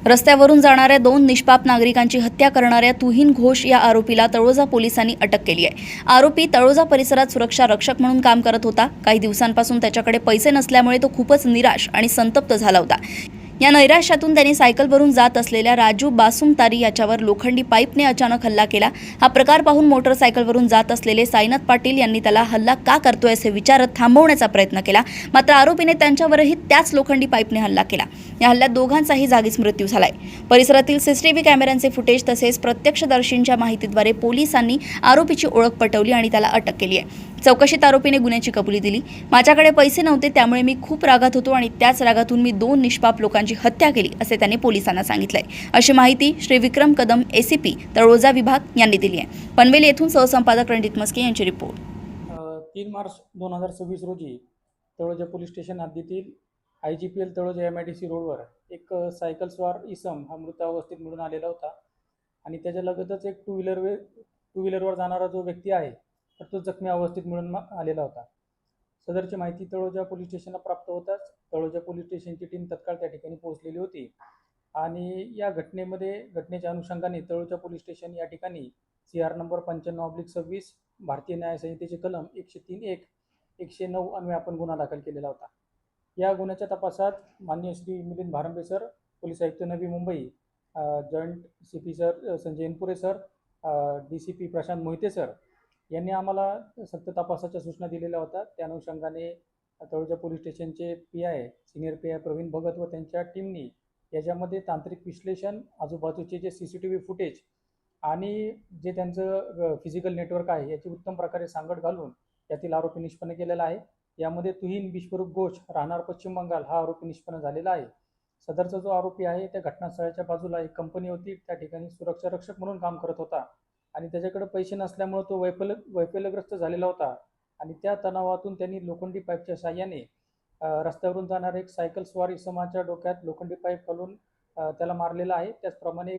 रस्त्यावरून जाणाऱ्या 2 निष्पाप नागरिकांची हत्या करणाऱ्या तुहीन घोष या आरोपीला तळोजा पोलिसांनी अटक केली आहे। आरोपी तळोजा परिसरात सुरक्षा रक्षक म्हणून काम करत होता। काही दिवसांपासून त्याच्याकडे पैसे नसल्यामुळे तो खूपच निराश आणि संतप्त झाला होता। या नैराश्यातून त्यांनी सायकलवरून जात असलेल्या राजू बासुमतारी याच्यावर लोखंडी पाईपने अचानक हल्ला केला। हा प्रकार पाहून मोटरसायकलवरून जात असलेले साईनाथ पाटील यांनी त्याला हल्ला का करतोय असे विचारत थांबवण्याचा प्रयत्न केला, मात्र आरोपीने त्यांच्यावरही त्याच लोखंडी पाईपने हल्ला केला। या हल्ल्यात दोघांचाही जागीच मृत्यू झालाय। परिसरातील सीसीटीव्ही कॅमेऱ्यांचे फुटेज तसेच प्रत्यक्षदर्शींच्या माहितीद्वारे पोलिसांनी आरोपीची ओळख पटवली आणि त्याला अटक केली आहे। चौकशीत आरोपीने गुन्ह्याची कबुली दिली। माझ्याकडे पैसे नव्हते, त्यामुळे मी खूप रागात होतो आणि त्याच रागातून मी 2 निष्पाप लोकांची हत्या केली असे त्याने पोलिसांना सांगितलंय। अशी माहिती श्री विक्रम कदम एसीपी तळोजा विभाग यांनी दिली आहे। पनवेल येथून सहसंपादक रणजित मस्के यांची रिपोर्ट। 3 मार्च 2026 रोजी तळोजा पोलीस स्टेशन हद्दीतील IGPL तळोजा MIDC रोडवर एक सायकल स्वार इसम हा मृत अवस्थेत मिळून आलेला होता आणि त्याच्या लगतच एक टू व्हीलरवर जाणारा जो व्यक्ती आहे तर तो जखमी अवस्थेत मिळून आलेला होता। सदरची माहिती तळोजा पोलीस स्टेशनला प्राप्त होताच तळोजा पोलीस स्टेशनची टीम तत्काळ त्या ठिकाणी पोहोचलेली होती आणि या घटनेच्या अनुषंगाने तळोजा पोलीस स्टेशन या ठिकाणी CR नंबर 95/26 भारतीय न्याय संहितेचे कलम 103(1) 109 अन्वये आपण गुन्हा दाखल केलेला होता। या गुन्ह्याच्या तपासात माननीय श्री मिलिंद भारंबे सर, पोलीस आयुक्त Navi Mumbai, joint CP sir Sanjay Inpure sir, DCP Prashant Mohite sir यांनी आम्हाला सक्त तपासाच्या सूचना दिलेल्या होत्या। त्या अनुषंगाने तळोजा पोलीस स्टेशनचे PI senior PI Pravin Bhagat व त्यांच्या टीमनी याच्यामध्ये तांत्रिक विश्लेषण, आजूबाजूचे जे CCTV फुटेज आणि जे त्यांचं फिजिकल नेटवर्क आहे याची उत्तम प्रकारे सांगड घालून यातील आरोपी निष्पन्न केलेला आहे। यामध्ये तुहीन विश्वरूप घोष राहणार पश्चिम बंगाल हा आरोपी निष्पन्न झालेला आहे। सदरचा जो आरोपी आहे त्या घटनास्थळाच्या बाजूला एक कंपनी होती, त्या ठिकाणी सुरक्षा रक्षक म्हणून काम करत होता आणि त्याच्याकडे पैसे नसल्यामुळे तो वैफल्यग्रस्त झालेला होता आणि त्या तणावातून त्यांनी लोखंडी पाईपच्या साहाय्याने रस्त्यावरून जाणाऱ्या एक सायकल स्वार इसमाच्या डोक्यात लोखंडी पाईप घालून त्याला मारलेला आहे। त्याचप्रमाणे